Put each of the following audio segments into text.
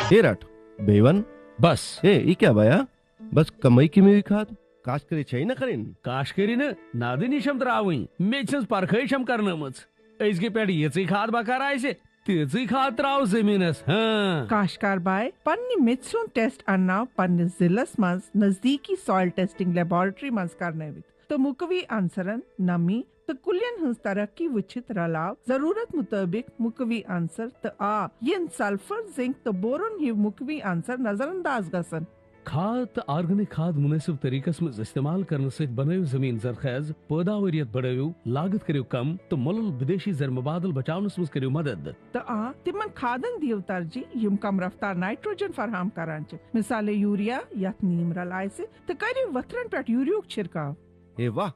ये रट बेवन बस ये क्या बाया बस कमाई की में खाद काश करे छै न करें काश करिन नादनिशम त्रावई मेचस परखैशम करनमच अजके पेट यचै खाद बकार आइसे तेचै खाद त्राव जमीनस हां काशकार बाय पन्नी मिथ्सुन टेस्ट अन्ना पन्नी जिलस मज नजदीकी सॉइल टेस्टिंग लेबोरेटरी मज करने विद तो मुकवी आंसरन नमी तो कुलियन हंस तरक्की विचित रलाव जरूरत मुताबिक मुकवी आंसर तो आ यन सल्फर जिंक तो बोरोन ये मुकवी आंसर नजरअंदाज गसन खाद तो ऑर्गेनिक खाद मुनासिब तरीकस में इस्तेमाल करने से बनायो जमीन जरखेज पैदावारियत बढ़ायो लागत करियो कम तो मुल्क विदेशी जरमबादल बचावनस में करियो मदद तो आ तिमन खादन दियो तरजी यम कम रफ्तार नाइट्रोजन फराहम करान छ मिसाले यूरिया या नीम रलाय से तो करियो वतरन पेट यूरियो छिड़काव ए वाह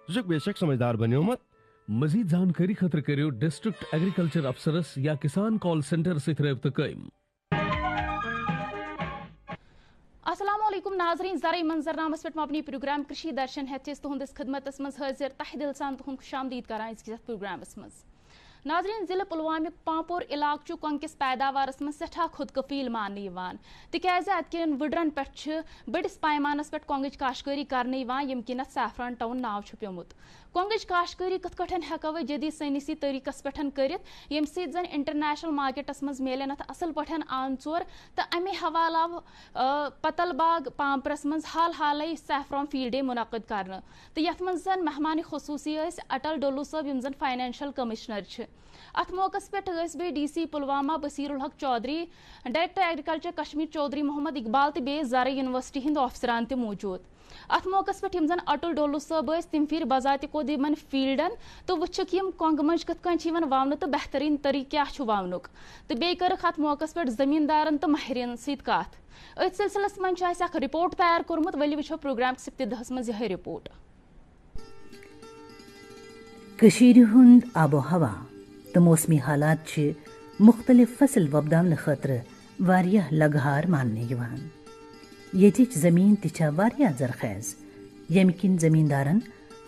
तुझे बेशक समझदार बनियो मत मजीद जानकारी खतर करियो डिस्ट्रिक्ट एग्रीकल्चर अफसरस या किसान कॉल सेंटर से रब्ता कयम। अस्सलामुअलैकुम नाज़रीन ज़राई मंजरनामस पे अपनी प्रोग्राम कृषि दर्शन है तुहंदिस खिदमतस मज हाजिर तहे दिल सान तुहंद खुशामदीद करान इस प्रोग्रामस मज नाज़रीन जिले पुलवामा पांपोर इलाक कंकिस पैदावारस मज सठा खुद कफील मान तिकाज अतकन वुडरन पे बड़िस पैमानस पे कोंगज काश्तकारी करने यम किन सैफरान टाउन नाव पेमुत कोंगज काश्तकारी कथ कठन हेको जदीद सैनिसी तरीकस पे कर यम जन इंटरनेशनल मार्केटस मज मिलन अत असल पे आन चोर तो अमे हवाल आव पतल बाग पांपरस मज हाल हाल सैफरान फील्ड डे मुनक़द कर तो यथ मज जन मेहमान खसूसी अटल डोलू साहब यम जन फाइनेंशियल कमिश्नर अत मौकस पे DC पुलवामा बसीरुल हक चौधरी डायरेक्टर एग्रीकल्चर कश्मीर चौधरी मोहम्मद इकबाल तो बे ज़रा यूनिवर्सिटी हिंद ऑफिसरान ते मौजूद अत मौकस पे यम जन अटल डोलू साहब तम फिर बजात कोद यमन फील्डन तो वुक यम कोंग मज कथ वावन तो बेहतरीन तरीक क्या वावनुक तो बे करख अत मौकस पे जमींदारन तो माहिरन सत कथ अथ सिलसिलस मज रिपोर्ट तैयार कोर्मुत वली वुछो प्रोग्राम इब्तिदाहस मज यह रिपोर्ट। कशीर हुंद आबो हवा तो मौसमी हालात मुख्तलिफ फसल वबदावन खतर वारियाह लगहार मानने यवान येतिच जमीन तिछा वारियाह जरखेज यम किन जमींदारन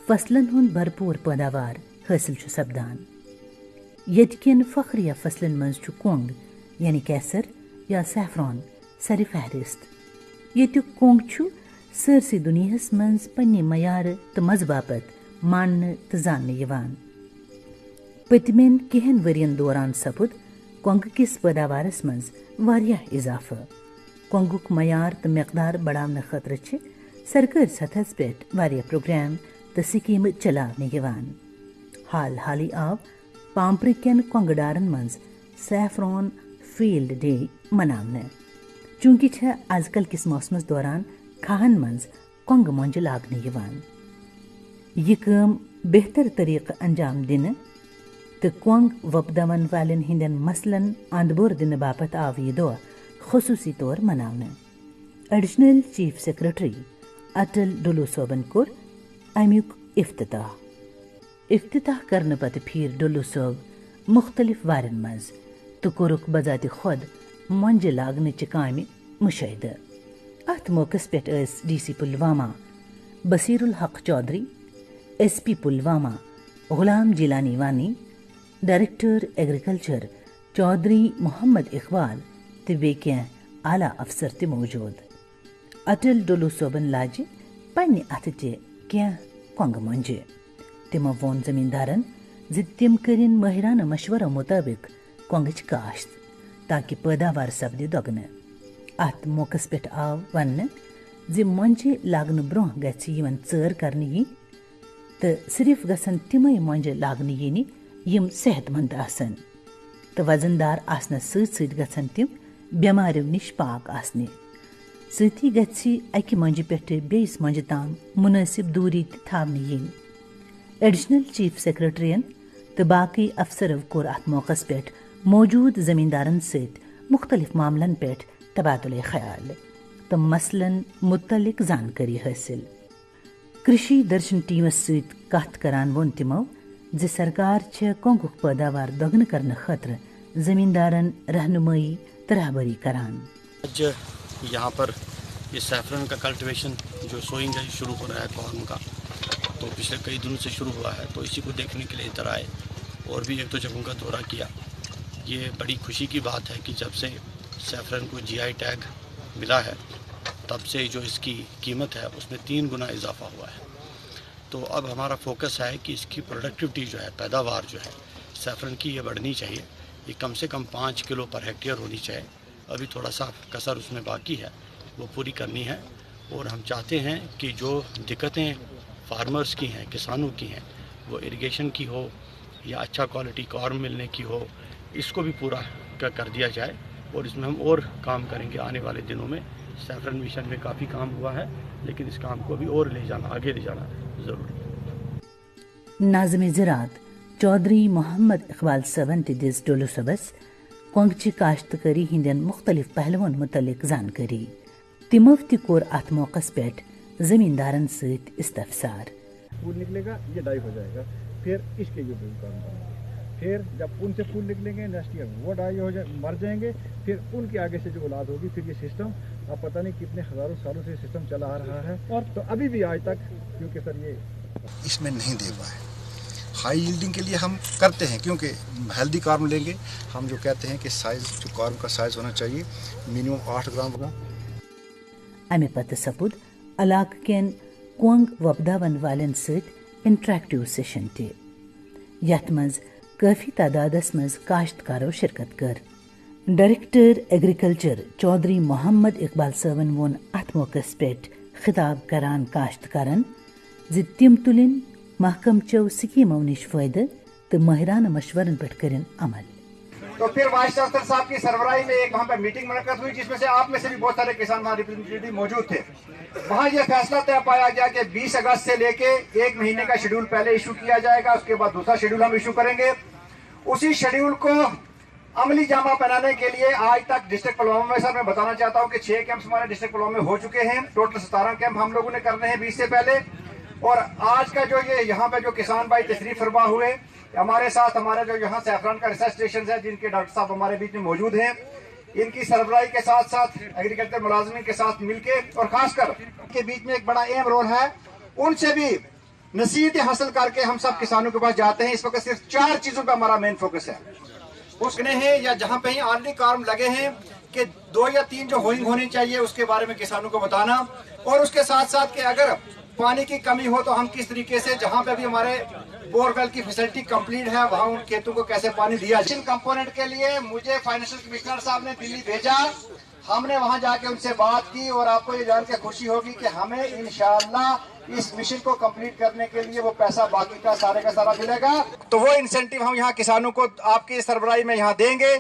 फसलन हुंद भरपूर पैदावार हासिल छु सपदान यतकिन फखरिया फसलन मंज छु कोंग यानी कैसर या सैफरान सर फहरिस्त येतुक कोंग छु सरसी दुनियास मंज पन्ने मयार तो मज बापत मानने तो जानने यवान पतमेन केहन वरियन दौरान सपुद कोंग किस पैदावारस मज वारियाह इजाफा कोंगुक मयार तो मकदार बढ़ाने खतर सरकार सतह पे वारियाह प्रोग्राम तो स्कीम चलाने यवान हाल हाली आव पांपरिकन कोंगडारन मज सैफरान फील्ड डे मनाने चूंकि आजकल किस मौसमस दौरान खाहन मज कोंग मंज लागने यवान यह काम बेहतर तरीक़ अंजाम दिन तो कोंग वपदावन वालन हिंदन मसलन अंदबोर दिन बापत आव यह दो खसूसी तौर मनावने एडिशनल चीफ सेक्रेटरी अटल डुलू सोबन कोर अमुक इफ्तिताह करने पत फिर डुलू सोब मुख्तलिफ वारन मज तो कोरुक बजात खुद मंज लागने काम मुशाहिदा अत मौकस पे DC पुलवामा बसीरुल हक चौधरी SP पुलवामा गुलाम जिलानी वानी डायरेक्टर एग्रीकल्चर चौधरी मोहम्मद इकबाल ते आला अफसर ते मौजूद अटल डोलू सोबन लाज पन्ने अथ क्या कोंग मंजे तिम वोन जमींदारन जिम करिन माहिराना मशवरा मुताबिक कोंगच काश्त ताकि पैदावार सपदे दोगन अत मौकस पे आव वन मंजे लागन ब्रोह गन चर करने तो सिर्फ गसन तिमै मंज लागन यी यम सेहतमंद आसन तो वजनदार आसना सत गसन तिम बेमारियों निश पाक आसने सती गछि अकि मंज पे बेस मंज ताम मुनासिब दूरी थावने यन एडिशनल चीफ सेक्रेटरियन तो बाकी अफसर कोर अत मौकस पे मौजूद जमींदारन सत मुख्तलिफ मामलन पे तबादुल ख्याल तो मसलन मुतलिक जानकारी हासिल कृषि दर्शन टीमस सत कथ करान वोन तिमो जे सरकार कोंगुक पैदावार दोगुन करने खतर जमींदारन रहनुमाई तरहबरी करान। आज यहाँ पर ये सैफरन का कल्टीवेशन जो सोइंग है शुरू हो रहा है कॉर्न का, तो पिछले कई दिनों से शुरू हुआ है, तो इसी को देखने के लिए इधर आए और भी एक दो जगहों का दौरा किया। ये बड़ी खुशी की बात है कि जब से सैफरन को GI टैग मिला है तब से जो इसकी कीमत है उसमें 3 गुना इजाफा हुआ है। तो अब हमारा फोकस है कि इसकी प्रोडक्टिविटी जो है, पैदावार जो है सैफरन की, ये बढ़नी चाहिए। ये कम से कम 5 किलो पर हेक्टेयर होनी चाहिए। अभी थोड़ा सा कसर उसमें बाकी है, वो पूरी करनी है। और हम चाहते हैं कि जो दिक्कतें फार्मर्स की हैं, किसानों की हैं, वो इरिगेशन की हो या अच्छा क्वालिटी कॉर्न मिलने की हो, इसको भी पूरा कर दिया जाए। और इसमें हम और काम करेंगे आने वाले दिनों में। सैफरन मिशन में काफ़ी काम हुआ है, लेकिन इस काम को भी और ले जाना, आगे ले जाना ज़रूरी। नाज़िम ज़राअत चौधरी मोहम्मद इकबाल सबन दिस डोलो सबस कोंगची काश्तकारी हिंदन मुख्तलिफ पहलुओं मुतल्लिक जानकारी तिमो ति कोर अथ मौकस पेट जमींदारन सहित इस्तफसार। फूल निकलेगा, ये डाई हो जाएगा, फिर इसके ये काम बनेंगे। फिर जब उनसे फूल निकलेंगे नेक्स्ट ईयर वो डाई हो जाए, मर जाएंगे। फिर उनके आगे से जो औलाद होगी, फिर ये सिस्टम अब पता नहीं कितने हजारों सालों से सिस्टम चला आ रहा है। और तो अभी भी आज तक, क्योंकि सर ये इसमें नहीं दे पाए। हाई यील्डिंग के लिए हम करते हैं, क्योंकि हेल्दी कार्म लेंगे। हम जो कहते हैं कि साइज, जो कार्म का साइज होना चाहिए मिनिमम 8 ग्राम होगा। अमे पत सपुद अलाक केन कोंग वपदावन वालन सहित इंटरेक्टिव सेशन टे यथ मज काफी तादादस मज काश्तकारो शिरकत कर। डायरेक्टर एग्रीकल्चर चौधरी मोहम्मद इकबाल सबन वोन अथ मौकस पेट खिताब करान काश्तकारन जि तिम तुलिन महकम चो स्कीमों निश फायदे तो माहिराना मशवरन पेट करें अमल। तो फिर वाइस चांसलर साहब की सरबराही में एक वहाँ पर मीटिंग मुनक्कद हुई, जिसमें से आप में से भी बहुत सारे किसान वहाँ रिप्रेजेंटेटिव मौजूद थे। वहाँ ये फैसला तय पाया गया कि 20 अगस्त से लेके 1 महीने का शेड्यूल पहले इशू किया जाएगा, उसके बाद दूसरा शेड्यूल हम इशू करेंगे। उसी शेड्यूल को अमली जामा पहनाने के लिए आज तक डिस्ट्रिक्ट पुलवामा में, सर मैं बताना चाहता हूँ कि 6 कैंप्स हमारे डिस्ट्रिक्ट पुलवामा में हो चुके हैं। टोटल 17 कैंप हम लोगों ने करने हैं 20 से पहले। और आज का जो ये यहाँ पे जो किसान भाई तशरीफ फरमा हुए हमारे साथ, हमारे जो यहाँ सैफरान का रिसर्च स्टेशन है, जिनके डॉक्टर साहब हमारे बीच में मौजूद हैं, इनकी सरबराही के साथ साथ एग्रीकल्चर मुलाजमीन के साथ मिलके और खासकर के बीच में एक बड़ा अहम रोल है। उनसे भी नसीहतें हासिल करके हम सब किसानों के पास जाते हैं। इस वक्त सिर्फ 4 चीजों पर हमारा मेन फोकस है। उसने हैं या जहाँ पे ही ऑलरेडी काम लगे हैं कि 2 या 3 जो होइंग होनी चाहिए उसके बारे में किसानों को बताना। और उसके साथ साथ कि अगर पानी की कमी हो तो हम किस तरीके से, जहाँ पे भी हमारे बोरवेल की फैसिलिटी कंप्लीट है, वहाँ उन खेतों को कैसे पानी दिया। इन कंपोनेंट के लिए मुझे फाइनेंशियल कमिश्नर साहब ने दिल्ली भेजा, हमने वहाँ जाके उनसे बात की और आपको ये जान के खुशी होगी कि हमें इंशाअल्लाह इस मिशन को कंप्लीट करने के लिए वो पैसा बाकी का सारा मिलेगा। तो वो इंसेंटिव हम यहाँ किसानों को आपकी सरबराही में यहाँ देंगे।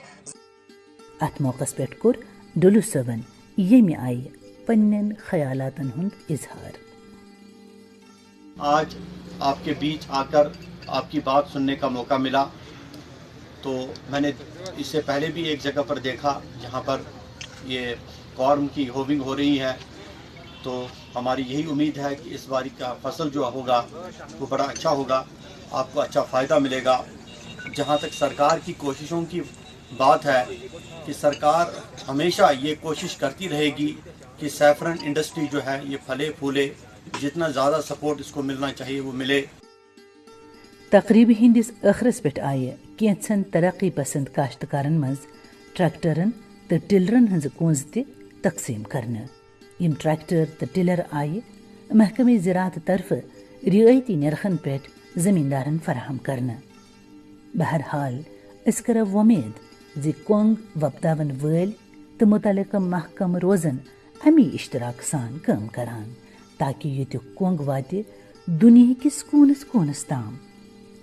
अथ मौकस पेट कोर डुलु सबन ये में आई पन्नन ख्यालातन हुंद इजहार। आज आपके बीच आकर आपकी बात सुनने का मौका मिला। तो मैंने इससे पहले भी एक जगह पर देखा जहाँ पर ये कॉर्न की होविंग हो रही है। तो हमारी यही उम्मीद है कि इस बारी का फसल जो होगा वो बड़ा अच्छा होगा, आपको अच्छा फ़ायदा मिलेगा। जहाँ तक सरकार की कोशिशों की बात है कि सरकार हमेशा ये कोशिश करती रहेगी कि सैफरन इंडस्ट्री जो है ये फले फूले, जितना ज़्यादा सपोर्ट इसको मिलना चाहिए वो मिले। तकरीब हिंदिस अखरस पे आये कैंसन तरक्की पसंद काश्तकारन मज ट्रैक्टरन तो टिलरन हंज कोंज ते तकसीम करने। यम ट्रैक्टर तो टिलर आये महकमे ज़राअत तरफ रियायती नरखन पेट जमींदारन फराहम करना। बहरहाल इस करब वमेद जि कोंग वपदावन वल तो मुतल्लिका महकम रोजन अमी इश्तराक सान काम करान, ताकि ये कोंग वाते दुनिया किस कोनस कोनस ताम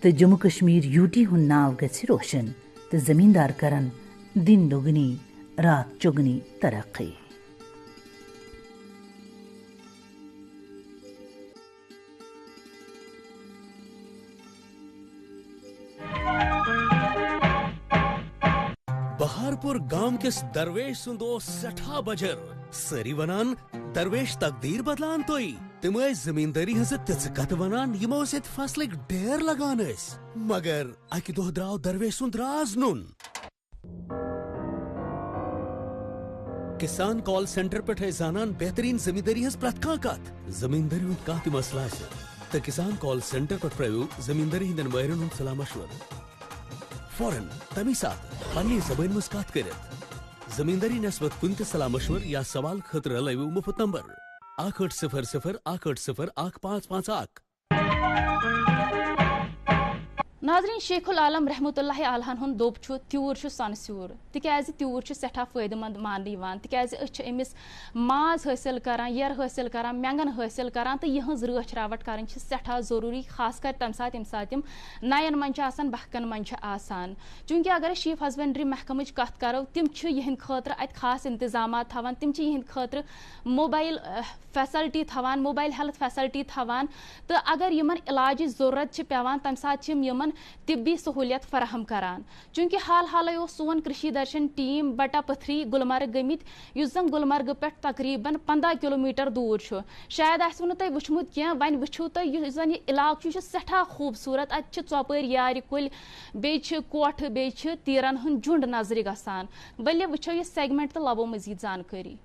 तो जम्मू कश्मीर यूटी हुन नाव गछि रोशन तो जमींदार करन दिन दुगनी रात चुगनी तरक्की। बहारपुर गांव किस दरवेश सुंदो सठा बजर सरी वनान दरवेश तकदीर बदलान तोई तम जमींदारी हज तिज कत वनान यमो सत फसलक ढेर लगान मगर अकि दो द्राव दरवेश सुंद राज नुन। किसान कॉल सेंटर पे जानन बेहतरीन जमींदारी हज प्रत कत जमींदारी हुंद कत मसला तो किसान कॉल सेंटर पे प्रयो जमींदारी हिंदन माहिरन हुंद सलाह मशवर फौरन तमी साथ पन्नी जबान मज कत कर जमींदारी नस्बत कुन ते सलाह मशवर या सवाल खतर लयू मुफ्त नंबर 8800 नाजरीन शेखुल आलम रहमतुल्लाह अलहन हुन दोप छु त्यूर छु सनस्यूर तिकाज त्यूर छु सेठा फायदेमंद मान दिवान तिकाज अछ एमिस माज हासिल करान यर हासिल करान मैंगन हासिल करान तो यहज रच रावट करन छ सेठा जरूरी खास कर तम सात नयन मन आसान बहकन मन आसान चूंकि अगर चीफ हस्बेंड्री महकमच कत करो तिम छ यहन खतर अत खास इंतजाम थवान तिम छ यहन खतर मोबाइल फैसिलिटी थवान मोबाइल हेल्थ फैसिलिटी थवान तो अगर यमन इलाज जरूरत छ पेवान तम सात यमन तिब्बी सहूलियत फराहम करान चूंकि हाल हाल सोन कृषि दर्शन टीम बटा पथरी गुलमर्ग गमित जन गुलमर्ग पे तकरीबन 15 किलोमीटर दूर छु शायद आसो नु तय वुचमुत क्या वन वुचू तय जन ये इलाक छु सेठा खूबसूरत अत चौपर यार कुल बे कोठ बे तीरन हुन झुंड नजर गसान बल्ले वुचो ये सेगमेंट तो लबो मजीद जानकारी।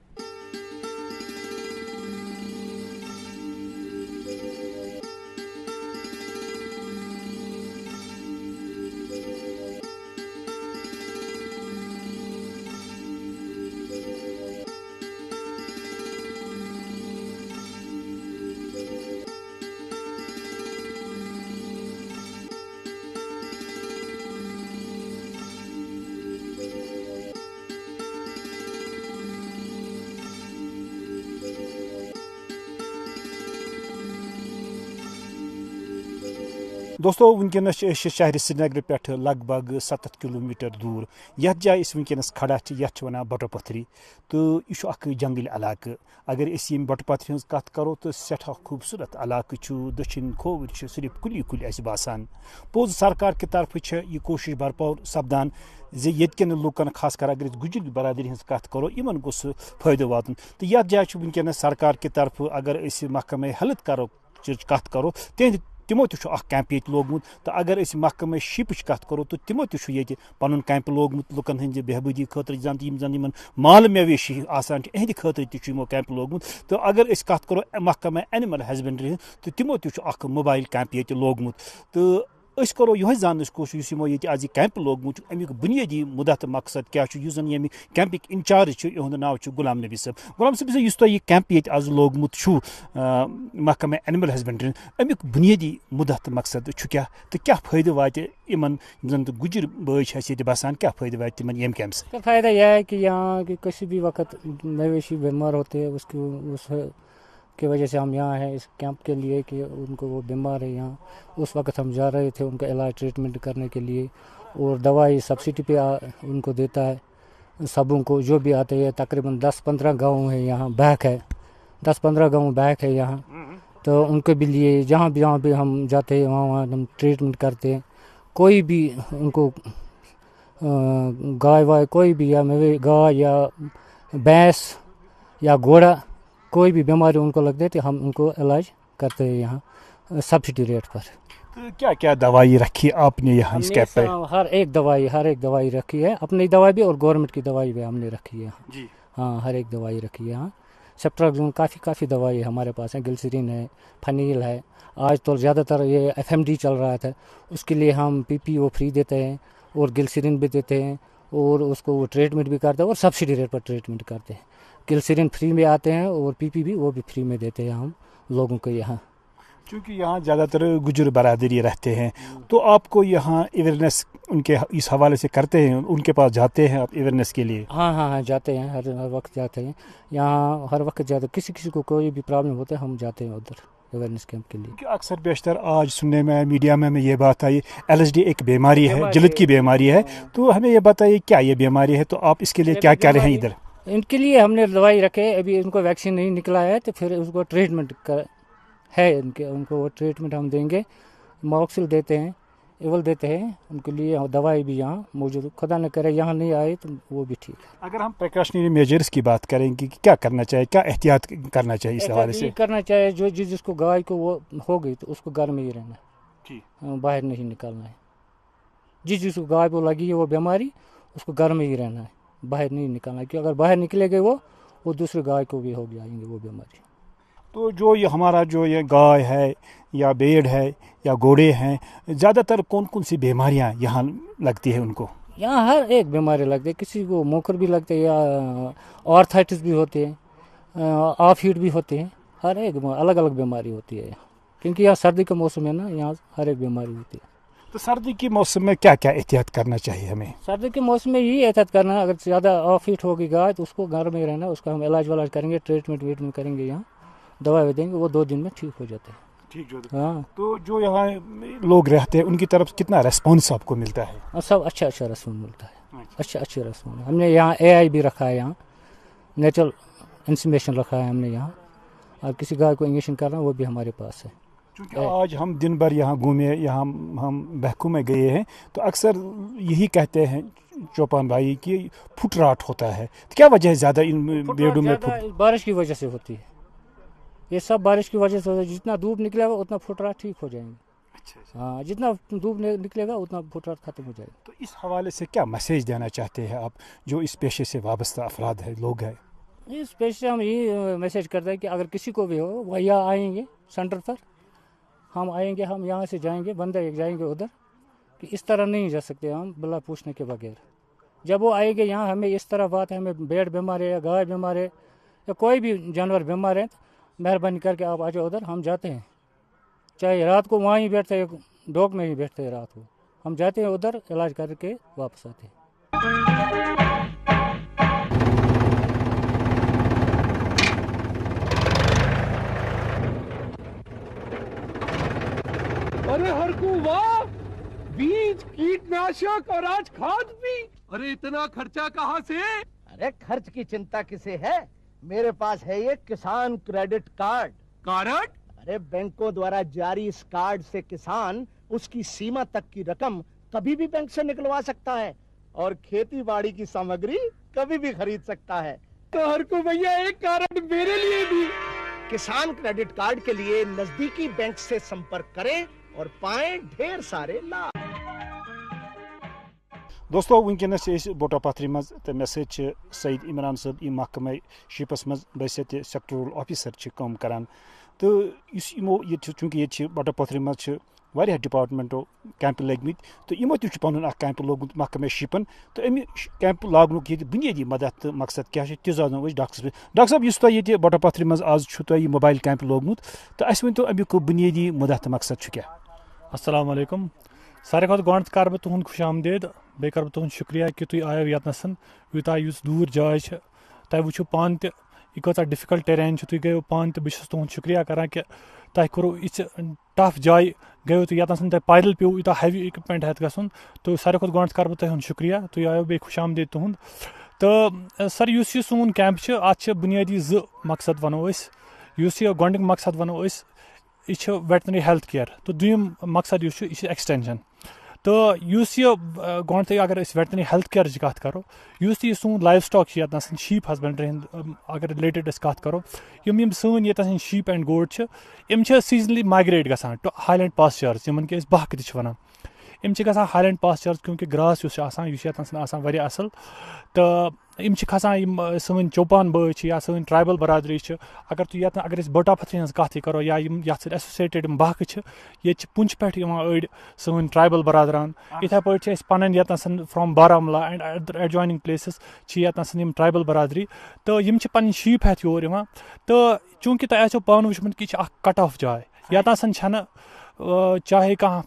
दोस्तों वनकस शहर श्रीनगर पे लगभग 7 किलोमीटर दूर यथ जाए वनकस खड़ा वन बटोपथरी तो यह जंगल इलाक अगर बटोपथरी हज कत करो तो सठा खूबसूरत इलाक दक्षिण खोवर सिर्फ कुली कुल बासान पोज सरकार की तरफ यह कोशिश भरपूर सपदान ये लूकन खास कर अगर गुजर बरादरी हज कत करो इन गोस फायदे वातन तो यथ जाए वनकस सरकार की तरफ अगर महकमे हेल्थ करो कत करो तिमो कैंप ये लोगमुत तो अगर महकमे शिपच कत करो तो तिमो ये पन कैंप लोगमुत लुकन हंद बेहबूदी खतर जन माल मवेशी आसान अहद खतर तमो कैंप लोगमुत तो अगर कत करो महकमे एनिमल हस्बेंड्री तो तिमो मोबाइल कैंप ये लोगमुत तो करो यह जान कोशिश यमो ये आज कैंप लोगमुत अमुक बुनियादी मुदत मकसद क्या जन यम कैंपिक इंचार्ज यह नाव गुलाम नबी साहब इस तुम कैंप ये आज लोगमुत महकमे एनिमल हस्बेंड्री अमुक बुनियादी मुदत मकसद क्या तो क्या फायदे वात इन जन गुजर बच बसान क्या फायदे वात तिम यम कैंप से? फ़ायदा यह है कि यहाँ कि किसी भी वक्त मवेशी बीमार होते हैं उस की वजह से हम यहाँ हैं इस कैंप के लिए कि उनको वो बीमार है यहाँ उस वक्त हम जा रहे थे उनका इलाज ट्रीटमेंट करने के लिए और दवाई सब्सिडी पे उनको देता है सबों को जो भी आते हैं तकरीबन 10-15 गाँव है यहाँ बैक है 10-15 गाँव बैक है यहाँ तो उनके भी लिए जहाँ भी हम जाते हैं वहाँ हम ट्रीटमेंट करते हैं कोई भी उनको गाय वाय कोई भी या गाय या भैंस या घोड़ा कोई भी बीमारी उनको लग जाती हम उनको इलाज करते हैं यहाँ सब्सिडी रेट पर। तो क्या क्या दवाई रखी आपने यहाँ इस कैंप पे? हर एक दवाई रखी है अपनी दवाई भी और गवर्नमेंट की दवाई भी हमने रखी है यहाँ जी हाँ हर एक दवाई रखी है यहाँ सेप्ट्राक्सोन काफ़ी दवाई है हमारे पास है ग्लिसरीन है फनील है आज तो ज़्यादातर ये FMD चल रहा था उसके लिए हम PPO फ्री देते हैं और ग्लिसरीन भी देते हैं और उसको वो ट्रीटमेंट भी करते हैं और सब्सिडी रेट पर ट्रीटमेंट करते हैं ग्लिसरीन फ्री में आते हैं और PP भी वो भी फ्री में देते हैं हम लोगों को यहाँ क्योंकि यहाँ ज़्यादातर गुजर बरादरी रहते हैं तो आपको यहाँ अवेयरनेस उनके इस हवाले से करते हैं उनके पास जाते हैं आप अवेयरनेस के लिए? हाँ जाते हैं हर वक्त जाते हैं यहाँ हर वक्त जाते किसी को कोई भी प्रॉब्लम होता है हम जाते हैं उधर अवेयरनेस कैंप के लिए। अक्सर बेशतर आज सुनने में मीडिया में ये बात आई LSD एक बीमारी है जल्द की बीमारी है तो हमें ये बताइए क्या ये बीमारी है तो आप इसके लिए क्या कर रहे हैं इधर? इनके लिए हमने दवाई रखे अभी उनको वैक्सीन नहीं निकला है तो फिर उसको ट्रीटमेंट है उनको वो ट्रीटमेंट हम देंगे मॉक्सिल देते हैं एवल देते हैं उनके लिए दवाई भी यहाँ मौजूद खुदा न करे यहाँ नहीं आए तो वो भी ठीक है। अगर हम प्रिकॉशनरी मेजर्स की बात करेंगे कि क्या करना चाहिए क्या एहतियात करना चाहिए इस हवाले से? करना चाहिए जो जिसको गाय को वो हो गई तो उसको घर में ही रहना है बाहर नहीं निकलना है जिसको गाय को लगी है वो बीमारी उसको घर में ही रहना है बाहर नहीं निकलना क्योंकि अगर बाहर निकलेंगे वो दूसरे गाय को भी हो जाएंगे वो बीमारी। तो जो ये हमारा जो ये गाय है या भेड़ है या घोड़े हैं ज़्यादातर कौन कौन सी बीमारियां यहाँ लगती है उनको? यहाँ हर एक बीमारी लगती है, किसी को मोकर भी लगते हैं या आर्थराइटिस भी होते हैं, ऑफ हीट भी होते हैं, हर एक अलग अलग बीमारी होती है यहाँ, क्योंकि यहाँ सर्दी का मौसम है ना, यहाँ हर एक बीमारी होती है। तो सर्दी के मौसम में क्या क्या एहतियात करना चाहिए हमें? सर्दी के मौसम में यही एहतियात करना है, अगर ज़्यादा ऑफ हीट होगी गाय तो उसको घर में ही रहना, उसका हम इलाज वलाज करेंगे, ट्रीटमेंट करेंगे, यहाँ दवा देंगे, वो 2 दिन में ठीक हो जाते हैं। ठीक जो हाँ, तो जो यहाँ लोग रहते हैं उनकी तरफ कितना रेस्पॉन्स आपको मिलता है? और सब अच्छा रेस्पॉन्स मिलता है, अच्छा रेस्पॉन्स। हमने यहाँ AI भी रखा है, यहाँ नेचुरल इंसीमेशन रखा है हमने यहाँ, और किसी गाय को इंजेक्शन करना वो भी हमारे पास है। क्योंकि आज हम दिन भर यहाँ घूमे, यहाँ हम बहकू में गए हैं, तो अक्सर यही कहते हैं चौपान भाई कि फुटराट होता है, तो क्या वजह है ज़्यादा इन बेड़ों में? बारिश की वजह से होती है, ये सब बारिश की वजह से होता है। जितना धूप निकलेगा उतना फुटराट ठीक हो जाएंगे। अच्छा। हाँ, जितना धूप निकलेगा उतना फुटराट खत्म हो जाएगा। तो इस हवाले से क्या मैसेज देना चाहते हैं आप, जो इस पेशे से वाबस्ता अफराद है, लोग हैं? इस पेशे से हम यही मैसेज करते हैं कि अगर किसी को भी हो वह यहाँ आएंगे सेंटर पर, हम आएंगे, हम यहाँ से जाएंगे, बंदे जाएंगे उधर, कि इस तरह नहीं जा सकते हम बिना पूछने के बगैर। जब वो आएंगे यहाँ, हमें इस तरह बात है, हमें भेड़ बीमार है या गाय बीमार है या कोई भी जानवर बीमार है, तो मेहरबानी करके आप आ जाओ उधर, हम जाते हैं। चाहे रात को वहाँ ही बैठते हैं, डॉग में ही बैठते हैं रात को, हम जाते हैं उधर, इलाज करके वापस आते हैं। अरे हरकू वाह, बीज, कीटनाशक और आज खाद भी। अरे इतना खर्चा कहाँ से? अरे खर्च की चिंता किसे है, मेरे पास है ये किसान क्रेडिट कार्ड। कार्ड? अरे बैंकों द्वारा जारी इस कार्ड से किसान उसकी सीमा तक की रकम कभी भी बैंक से निकलवा सकता है और खेती बाड़ी की सामग्री कभी भी खरीद सकता है। तो हरकू भैया एक कार्ड मेरे लिए भी। किसान क्रेडिट कार्ड के लिए नजदीकी बैंक से संपर्क करें और पाएं ढेर सारे लाभ। दोस्तों वनकस बोटा पथरी मज तो मे सईद इमरान साहब इ महकमा शिपस मज बहसीत सेक्टरल ऑफिसर काम करान, तो यमो ये चूँकि ये बोटा पथरी मज डिपार्टमेंटो कैंप लगमित, तो यमो तुन कैंप लोगुत महकमा शिपन, तो अमि कैंप लागनुक ये बुनियादी मदद तो मकसद क्या जानो डॉक्टर साहब इस तुह बोटा पथरी मज आज तुह मोबाइल कैंप लोगमुत, तो अस वन तो अमुक बुनियादी मदद तो मकसद क्या? अस्सलाम वालेकुम। सारे खुद गोड कर बह तुहद खुश आमदेद, बे कर तुहद शुक्रिया कि तुम आयो यतनसन यूता दूर जाए तुम वो पान तो यह कौचा डिफिकल्ट टेरेन तुम गो पान तो बस तुहद शुक्रिया करान कि तुम करो इस टफ जाए गो तो यतनसन तुम पैदल पे यूता हैवी इक्विपमेंट हेत गन, तो सारे खुद गोड कर तुहद शुक्रिया, तुम आयो बे खुश आमदेद तुहद। तो सर यह सोन कैंप अत बुनियादी 2 मकसद वनो यह गोडनिक मकसद वनो यह वेटनरी हेल्थ केयर, तो दूम मकसद यह एक्सटेंशन, तो गोड अगर वेटनरी हेल्थ केयर की कत करो, सोन लाइफ स्टॉक ये शीप हस्बेंड्री अगर रिलेटेड कत करो, यम सन ये शीप एंड गोट यम सीजनली माइग्रेट गसान टू हाईलैंड पास्चर्स, यमन के बहक तन यम गसान हाईलैंड पास्चर्स, क्योंकि ग्रास वारिया असल, तो यम खसान सन चौपान बच या सन ट्राइबल बरादरी, अगर तुम अगर बोटा पथरी हज कत करो या ये एसोसिएटेड बहक ये पुंछ पे अड़ सन ट्राइबल बरादरान, इथे पे पन ये from Baramulla and adjoining places ये ट्राइबल बरादरी, तो यम पन शीप हेत योर, तो चूँकि तुम आसो पान वुचमुत कि कट ऑफ जाए ये चाहे कहाँ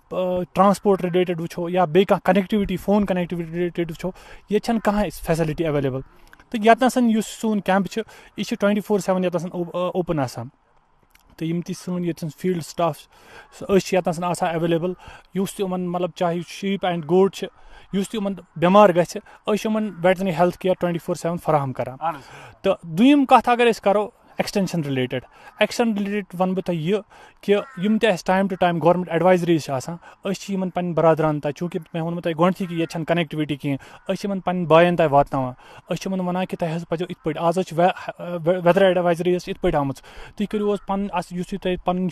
ट्रांसपोर्ट रिलेटेड वो या बे कनेक्टिविटी फोन कनेक्टिविटी रिलेटेड वो ये कहाँ फैसिलिटी अवेलेबल, तो ये सोन कैंप यह 24/7 ये ओपन आसान, तो यम सन ये फील्ड स्टाफ ये अवेलेबल, मतलब चाहे शीप एंड गोट बेमार गमन वेटनरी हेल्थ केयर 24/7 फराहम करान। तो दूम कत अगर करो एक्सटेंशन रिलेटेड वन बह यह कि यम time to time government advisories पन पन बरादरान तक, चूँकि मैं वो तुम गोटी कि ये कनेक्टिविटी कहें पन बायन तक वातान वनान कि तुम पो इत पे आज वेदर एडवाइजरीज इत पे आम तुम करो पन पन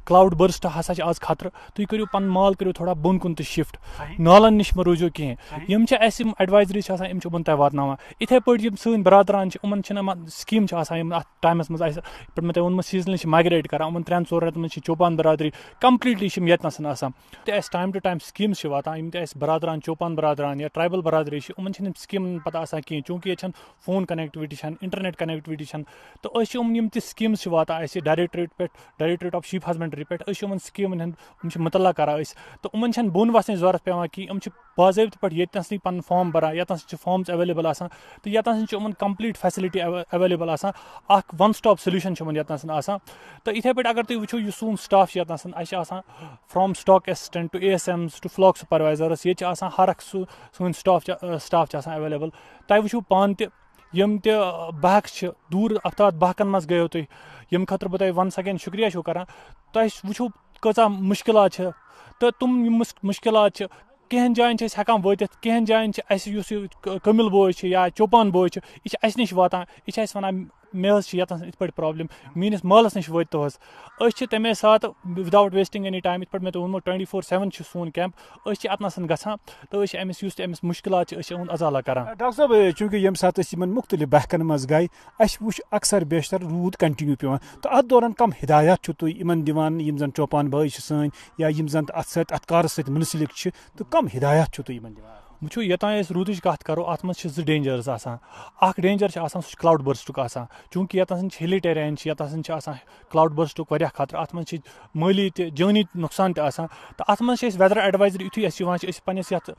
क्लाउड बर्स्ट हसा आज खतर, तुम करो पन माल करो थोड़ा बोन कुन तो शिफ्ट, नालन नश मे रूजो कहें, यम एडवाइजरीज यम तक वातान इथे पे सन बरादरान स्कीम ٹایمَس منٛز آسہِ پٮ۪ٹھ مےٚ تۄہہِ ووٚنمُت سیٖزنلی چھِ مایگریٹ کران یِمن 3-4 رٮ۪تن منٛز چھِ چوپان برادری کمپلیٖٹلی چھِ یِم ییٚتنَس آسان تہِ اَسہِ ٹایم ٹُو ٹایم سکیٖمٕز چھِ واتان یِم تہِ اَسہِ برادران چوپان برادران یا ٹرایبل برادری چھِ یِمن چھِنہٕ یِم سکیٖمن پتہ آسان کِہیٖنۍ چوٗنکہِ ییٚتہِ چھَنہٕ فون کنیکٹِوِٹی چھَنہٕ اِنٹرنیٹ کنیکٹِوِٹی چھَنہٕ تہٕ أسۍ چھِ یِم تہِ سکیٖمٕز چھِ واتان اَسہِ ڈایریکٹریٹ آف شیٖپ ہسبنڈری پٮ۪ٹھ أسۍ چھِ یِمن سکیٖمن ہُنٛد یِم چھِ مُطلع کران أسۍ تہٕ یِمن چھَنہٕ بۄن وَسنٕچ ضوٚرتھ پیٚوان کِہیٖنۍ یِم چھِ باضٲبطہٕ پٲٹھۍ ییٚتنَسٕے پَنُن فارم بَران ییٚتنَس چھِ فارمٕز ایویلیبٕل آسان تہٕ ییٚتنَس چھِ یِمن کَمپلیٖٹ فیسلٹی ایویلیبٕل آسان اکھ وَن سٹاپ سولوٗشن چھُ یِمن ییٚتنَس آسان تہٕ یِتھٕے پٲٹھۍ اگر تُہۍ وٕچھو یُس سون سٹاف چھُ ییٚتنَس اَسہِ چھِ آسان from stock assistant to ASMs to flock supervisors ییٚتہِ چھِ آسان ہر اکھ سون سٹاف چھِ آسان ایویلیبٕل تۄہہِ وٕچھو پانہٕ تہِ یِم تہِ بحق چھِ دوٗر افتاد بحقن منٛز گٔیو تُہۍ ییٚمہِ خٲطرٕ بہٕ تۄہہِ وَنس اگین شُکریہ چھُو کران تۄہہِ وٕچھو کۭژاہ مُشکلات چھِ تہٕ تِم یِم مُشکلات چھِ کینٛہن جایَن چھِ أسۍ ہٮ۪کان وٲتِتھ کینٛہن جایَن چھِ اَسہِ یُس یہِ کٔمِل بوے چھِ یا چوپان بوے چھِ یہِ چھِ اَسہِ نِش واتان یہِ چھِ اَسہِ وَنان مےٚ حظ چھِ ییٚتنَس یِتھ پٲٹھۍ پرٛابلِم میٛٲنِس مٲلَس نِش وٲتۍ حظ أسۍ چھِ تَمے ساتہٕ وِدآوُٹ ویسٹِنٛگ اینی ٹایم یِتھ پٲٹھۍ مےٚ تۄہہِ ووٚنمُت 24/7 چھُ سون کیمپ أسۍ چھِ اَتنَس گژھان تہٕ أسۍ چھِ أمِس یُس تہِ أمِس مُشکلات چھِ أسۍ چھِ یِہُنٛد ازالہ کران. ڈاکٹر صٲب چوٗنٛکہِ ییٚمہِ ساتہٕ أسۍ یِمن مُختٔلِف بحقن منٛز گٔے اَسہِ وٕچھ اکثر بیشتر روٗد کنٹِنیوٗ پیوان تہٕ اَتھ دوران کم ہِدایات چھُو تُہۍ یِمن دِوان یِم زن چوپان بٲے چھِ سٲنۍ یا یِم زن اَتھ کارس سۭتۍ مُنسلِک چھِ تہٕ کم ہِدایات چھُو تُہۍ یِمن دِوان؟ وٕچھو یوٚتانۍ أسۍ روٗدٕچ کَتھ کَرو اَتھ منٛز چھِ 2 ڈینجٲرٕس آسان اکھ ڈینجر چھُ آسان سُہ چھُ کلاوُڈ بٔرسٹُک آسان چوٗنٛکہِ ییٚتنَس چھِ ہِلی ٹیرین چھِ ییٚتنَس چھِ آسان کلاوُڈ بٔرسٹُک واریاہ خطرٕ اَتھ منٛز چھِ مٲلی تہِ جٲنی نۄقصان تہِ آسان تہٕ اَتھ منٛز چھِ أسۍ ویدر ایڈوایزری یُتھُے اَسہِ یِوان چھِ أسۍ پنٛنِس یَتھ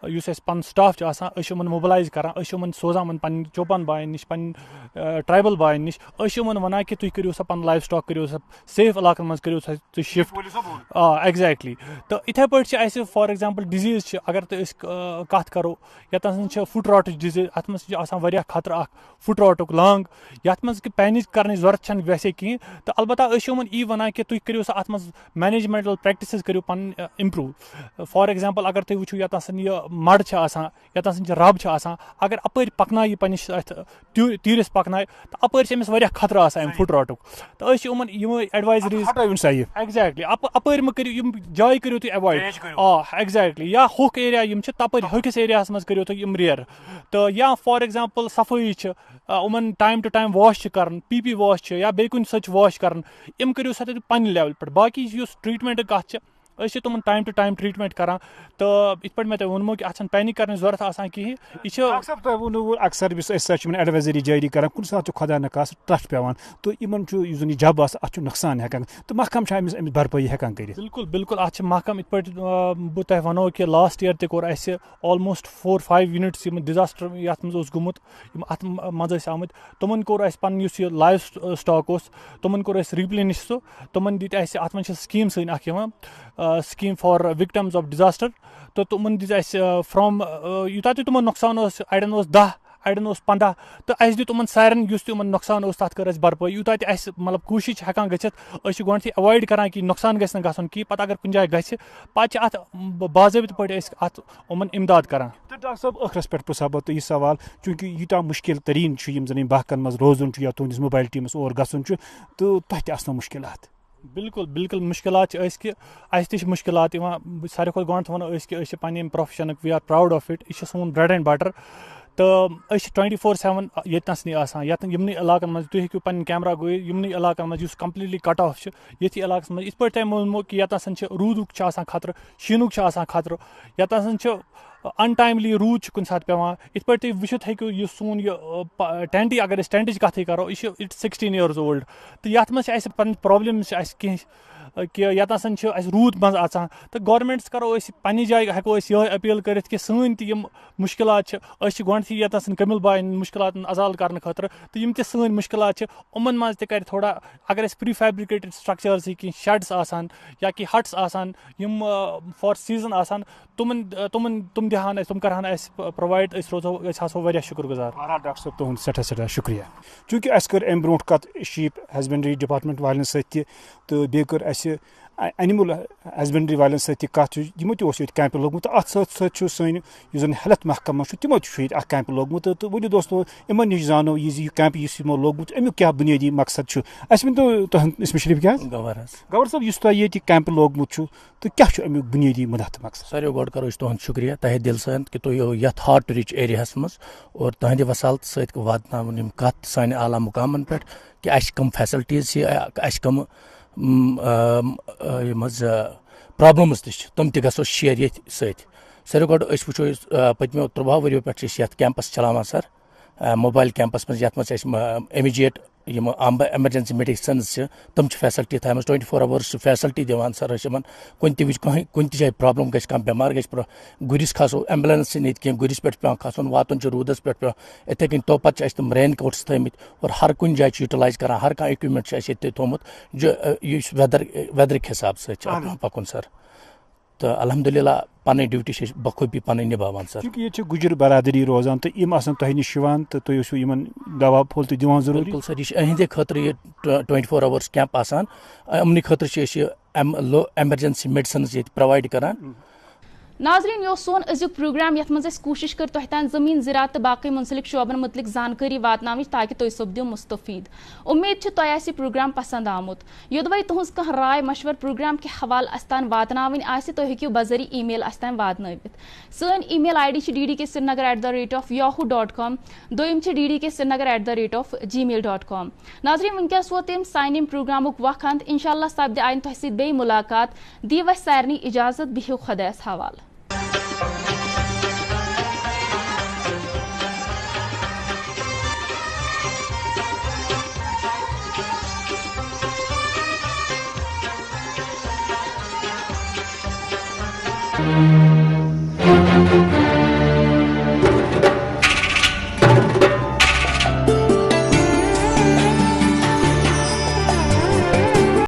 یُس اَسہِ پَنُن سٹاف چھُ آسان أسۍ چھِ یِمن موبلایز کران أسۍ چھِ یِمن سوزان یِمن پنٕنۍ چوپان باین نِش پنٕنۍ ٹرایبل باین نِش أسۍ چھِ یِمن وَنان کہِ تُہۍ کٔرِو سا پَنُن لایف سٹاک کٔرِو سا سیف علاقن منٛز کٔرِو سا تُہۍ شِفٹ ایگزیکٹلی تہٕ یِتھٕے پٲٹھۍ چھِ اَسہِ فار ایگزامپٕل ڈِزیٖز چھِ اگر تہٕ أسۍ کَتھ کَرو ییٚتنَس چھِ فُٹ راٹٕچ ڈِزیٖز اَتھ منٛز چھِ آسان واریاہ خطرٕ اکھ فُٹ راٹُک لانٛگ یَتھ منٛز کہِ پینِک کَرنٕچ ضوٚرتھ چھَنہٕ ویسے کِہیٖنۍ تہٕ البتہ أسۍ چھِ یِمن یی وَنان کہِ تُہۍ کٔرِو سا اَتھ منٛز مینیجمنٹل پرٛیکٹِسٕز کٔرِو پَنٕنۍ اِمپرٛوٗ فار ایگزامپٕل اگر تُہۍ وٕچھِو ییٚتنَس یہِ مَڈ چھِ آسان ییٚتنَس چھِ رب چھِ آسان اگر اَپٲرۍ پَکنایہِ یہِ پنٛنِس اَتھ تیٖرِس پَکنایہِ تہٕ اَپٲرۍ چھِ أمِس واریاہ خطرٕ آسان اَمہِ فُٹ راٹُک تہٕ أسۍ چھِ یِمن یِمے ایڈوایزریٖز ایگزیکٹلی اَپٲرۍ مہٕ کٔرِو یِم جایہِ کٔرِو تُہۍ ایوایڈ ایگزیکٹلی یا ہوٚکھ ایریا یِم چھِ تَپٲرۍ ہوٚکھِس ایریاہَس منٛز کٔرِو تُہۍ یِم ریر تہٕ یا فار ایگزامپٕل صفٲیی چھِ یِمن ٹایم ٹُو ٹایم واش چھِ کران پی واش چھِ یا بیٚیہِ کُنہِ سۭتۍ چھِ واش کران یِم کٔرِو سا تُہۍ پننہِ لیولہِ پٮ۪ٹھ باقٕے یُس ٹریٖٹمنٹٕچ کَتھ چھِ أسۍ چھِ تِمن ٹایم ٹُو ٹایم ٹریٖٹمنٹ کران تہٕ یِتھ پٲٹھۍ مےٚ تۄہہِ ووٚنمو کہِ اَتھ چھَنہٕ پینِک کَرنٕچ ضوٚرتھ آسان کِہیٖنۍ یہِ چھِ تۄہہِ ووٚنوُ اکثر یُس أسۍ چھِ یِمن ایڈوایزری جٲری کران کُنہِ ساتہٕ چھُ خۄدا نخواستہٕ ٹرٛٹھ پیوان تہٕ یِمن چھُ یُس زن یہِ جب آسان اَتھ چھُ نۄقصان ہٮ۪کان تہٕ محکم چھُ أمِس بھرپٲیی ہٮ۪کان کٔرِتھ بالکل اَتھ چھِ محکم یِتھ پٲٹھۍ بہٕ تۄہہِ وَنو کہِ لاسٹ یِیَر تہِ کوٚر اَسہِ آلموسٹ 4-5 یوٗنِٹٕس یِم ڈِزاسٹر یَتھ منٛز اوس گوٚمُت یِم اَتھ منٛز ٲسۍ آمٕتۍ تِمن کوٚر اَسہِ پَنُن یُس یہِ لایف سٹاک اوس تِمن کوٚر اَسہِ رِپلینِش سُہ تِمن دِتۍ اَسہِ اَتھ منٛز چھِ سکیٖم سٲنۍ اکھ یِوان سکیٖم فار وِکٹمز آف ڈِزاسٹر تہٕ تِمن دِژ اَسہِ فرام یوٗتاہ تہِ تِمن نۄقصان اوس اَڑٮ۪ن اوس 10 اَڑٮ۪ن اوس 15 تہٕ اَسہِ دیُت یِمن سارٮ۪ن یُس تہِ یِمن نۄقصان اوس تَتھ کٔر اَسہِ بھرپٲیی یوٗتاہ تہِ اَسہِ مطلب کوٗشِش چھِ ہٮ۪کان گٔژھِتھ أسۍ چھِ گۄڈنٮ۪تھٕے ایوایڈ کران کہِ نۄقصان گژھِ نہٕ گژھُن کِہیٖنۍ پَتہٕ اگر کُنہِ جایہِ گژھِ پَتہٕ چھِ اَتھ باضٲبطہٕ پٲٹھۍ أسۍ اَتھ یِمن اِمداد کران. تہٕ ڈاکٹر صٲب ٲخرس پٮ۪ٹھ پرٛژھا بہٕ تۄہہِ یہِ سوال چوٗنٛکہِ یوٗتاہ مُشکِل تریٖن چھُ یِم زن یِم بحقن منٛز روزُن چھُ یا تُہنٛدِس موبایلٹی منٛز اور گژھُن چھُ تہٕ تۄہہِ تہِ آسنو مُشکِلات. بالکل مُشکِلات چھِ أسۍ کہِ اَسہِ تہِ چھِ مُشکِلات یِوان ساروی کھۄتہٕ گۄڈنٮ۪تھ وَنو أسۍ کہِ أسۍ چھِ پنٕنہِ پروفیشنُک we are proud of it یہِ چھِ سون برٛیڈ اینڈ بٹر تہٕ أسۍ چھِ 24/7 ییٚتنَسنٕے آسان یَتھ یِمنٕے علاقن منٛز تُہۍ ہیٚکِو پنٕنۍ کیمرا گوٚوِتھ یِمنٕے علاقن منٛز یُس کمپلیٖٹلی کٹ آف چھُ ییٚتھی علاقس منٛز یِتھ پٲٹھۍ تۄہہِ ووٚنمو کہِ ییٚتنَس چھِ روٗدُک چھُ آسان خطرٕ شیٖنُک چھُ آسان خطرٕ ییٚتنَس چھُ انٹایملی روٗد چھُ کُنہِ ساتہٕ پیٚوان یِتھ پٲٹھۍ تُہۍ وٕچھِتھ ہیٚکِو یُس سون یہِ ٹینٹٕے اگر أسۍ ٹینٹٕچ کَتھٕے کَرو یہِ چھُ 16 years old تہٕ یَتھ منٛز چھِ اَسہِ پَنٕنۍ پرٛابلِمٕز چھِ اَسہِ کینٛہہ کہِ ییٚتنَس چھِ اَسہِ روٗد منٛز اژان تہٕ گورمٮ۪نٛٹَس کَرو أسۍ پنٛنہِ جایہِ ہٮ۪کو أسۍ یِہوٚے أپیٖل کٔرِتھ کہِ سٲنۍ تہِ یِم مُشکلات چھِ أسۍ چھِ گۄڈنٮ۪تھٕے ییٚتنَس کٔمِل باین مُشکلاتَن ازالہٕ کَرنہٕ خٲطرٕ تہٕ یِم تہِ سٲنۍ مُشکلات چھِ یِمَن منٛز تہِ کَرِ تھوڑا اگر اَسہِ پرٛی فیبرِکیٹِڈ سٹرٛکچٲرٕز کینٛہہ شَڈٕس آسان یا کینٛہہ ہَٹٕس آسان یِم فار سیٖزن آسان تِم دِہان اَسہِ تِم کَرہن اَسہِ پرٛووایڈ أسۍ آسو واریاہ شُکُر گُزار. ڈاکٹر صٲب تُہُنٛد سٮ۪ٹھاہ شُکریہ چوٗنٛکہِ اَسہِ کٔر اَمہِ برونٛٹھ کَتھ شیٖپ ہسبنڈری ڈِپاٹمنٹ والٮ۪ن سۭتۍ تہِ تہٕ بیٚیہِ کٔر اَسہِ اینمل ہسبنڈری والن ستھ کت تمو تہ کیمپ لوگمت ات ست سن زن ہیلتھ محکمہ تمو تہ کیمپ لوگمت تو ورو دوستو ان نش زانو یہ کیمپ یمو لوگمت امیک کیا بنیادی مقصد اس ونتو اسم شریف کیا گور صاحب اس تہ یہ کیمپ لوگمت تو کیا امیک بنیادی مدد مقصد ساروی گۄڈٕ کرو أسۍ تُہُنٛد شُکریہ تہہِ دِل سان کہ تُہۍ یِیِو یتھ ہارٹ رِچ ایریاہس منٛز اور تہنٛدِ وسالت سۭتۍ واتناوُن یِم کتھ سانہِ اعلیٰ مقامن پٮ۪ٹھ کہ اَسہِ کم فیسلٹیٖز چھِ اَسہِ کم یِم حظ پرابلمز تہِ چھِ تِم تہِ گژھو شیر ییٚتھۍ سۭتۍ ساروی گۄڈٕ أسۍ وٕچھو پٔتمیو 13 ؤرِیو پٮ۪ٹھ چھِ أسۍ یتھ کیمپس چلاوان سر موبایل کیمپس منٛز یتھ منٛز اَسہِ اِمِجیٹ یِم ایمرجنسی میڈِسنز چھِ تِم چھِ فیسلٹی تھایمٕژ 24 hours چھِ فیسلٹی دِوان سر أسۍ یِمن کُنہِ تہِ وِزِ کُنہِ تہِ جایہِ پرابلم گژھِ کانٛہہ بٮ۪مار گژھِ گُرِس کھسو ایمبولینس چھِنہٕ ییٚتہِ کینٛہہ گُرِس پٮ۪ٹھ پیٚوان کھسُن واتُن چھُ روٗدس پٮ۪ٹھ پیٚوان یِتھٕے کٔنۍ تو پتہٕ چھِ اَسہِ تِم رین کوٹٕس تھٲیمٕتۍ اور ہر کُنہِ جایہِ چھِ یوٗٹِلایز کران ہر کانٛہہ اِکوپمنٹ چھُ اَسہِ ییٚتہِ تھوٚمُت یُس ویدرٕکۍ حساب سۭتۍ چھُ پکُن سر تو الحمدللہ پنٕنۍ ڈیوٹی چھِ أسۍ بخوٗبی پنٕنۍ نِباوان سر چونکہ یہ گجر برادری روزان تو یم آسان تۄہہِ نِش یِوان تو تُہۍ ٲسِو یِمن دوا پھوٚل تہِ دِوان ضروٗری بالکل سر یہ اہندِ خٲطرٕ یہ 24 hours کیمپ آسان یِمنٕے خٲطرٕ چھِ أسۍ یہِ ایمرجنسی میڈِسنز ییٚتہِ پرووایڈ کران ناظرین یہ سون أزیُک پروگرام یتھ منٛز کوٗشش کٔر تۄہہِ تام زٔمیٖن زِراعت تہٕ باقٕے مُنسلک شعبن متعلق زانکٲری واتناوٕچ تاکہ تُہۍ سپدِو مستفید امید چھِ تۄہہِ آسہِ یہِ پروگرام پسند آمُت یوٚدوے تُہنٛز کانٛہہ راے مشورٕ پروگرام کہِ حوالہٕ اسہِ تام واتناوٕنۍ آسہِ تُہۍ ہیٚکِو بذریعہ ای میل اسہِ تام واتنٲوِتھ سٲنۍ ای میل آی ڈی چھِ ddk@yahoo.com دوٚیِم چھِ ddk@gmail.com ناظریٖن وٕنکیٚس ووت تٔمۍ سانہِ ییٚمہِ پروگرامُک وقت انشاءاللہ سپدِ آیِنہٕ تۄہہِ سۭتۍ بیٚیہِ مُلاقات دِیِو اَسہِ سارنٕے اِجازت بِہِو خۄدایس حوالہٕ Thank you.